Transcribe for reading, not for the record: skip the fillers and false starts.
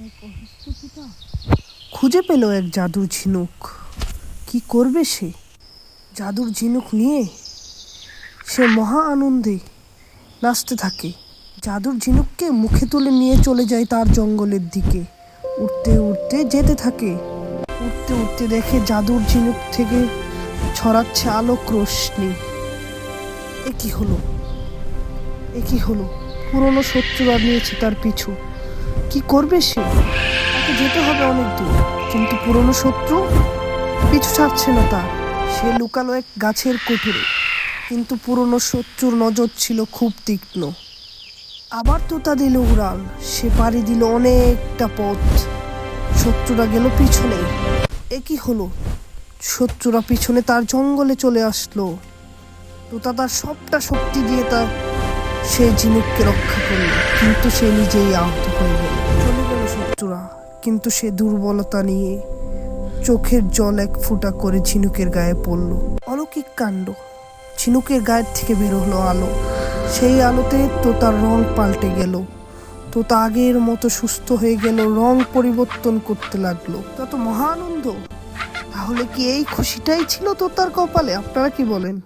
এক অসুস্থ তোতা খুঁজে পেল এক জাদুর ঝিনুক। কি করবে সে? জাদুর ঝিনুক নিয়ে সে মহা আনন্দে নাচতে থাকে। জাদুর ঝিনুককে মুখে তুলে নিয়ে চলে যায় তার জঙ্গলের দিকে। উড়তে উড়তে যেতে থাকে। উড়তে উড়তে দেখে জাদুর ঝিনুক থেকে ছড়াচ্ছে আলোক রশ্মি। এ কি হলো? এ কি হলো? পুরনো শত্রুরা নিয়েছে তার পিছু। কি করবে সে? তাকে যেতে হবে অনেক দূর, কিন্তু পুরনো শত্রু পিছু ছাড়ছে না তার। সে লুকালো এক গাছের কুঠুরে, কিন্তু পুরনো শত্রুর নজর ছিল খুব তীক্ষ্ণ। আবার তোতা দিল উড়াল। সে পাড়ি দিল অনেকটা পথ। শত্রুরা গেল পিছনে। এ কি হলো? শত্রুরা পিছনে তার জঙ্গলে চলে আসলো। তোতা তার সবটা শক্তি দিয়ে তার সেই ঝিনুককে রক্ষা করল, কিন্তু সে নিজেই আহত হয়ে গেল। চলে গেল শত্রুরা, কিন্তু সে দুর্বলতা নিয়ে চোখের জল এক ফুঁটা করে ঝিনুকের গায়ে পড়ল। অলৌকিক কাণ্ড! ঝিনুকের গায়ের থেকে বের হলো আলো। সেই আলোতে তোতার রং পাল্টে গেল। তোতা আগের মতো সুস্থ হয়ে গেল, রং পরিবর্তন করতে লাগলো। তত মহা আনন্দ! তাহলে কি এই খুশিটাই ছিল তোতার কপালে? আপনারা কি বলেন?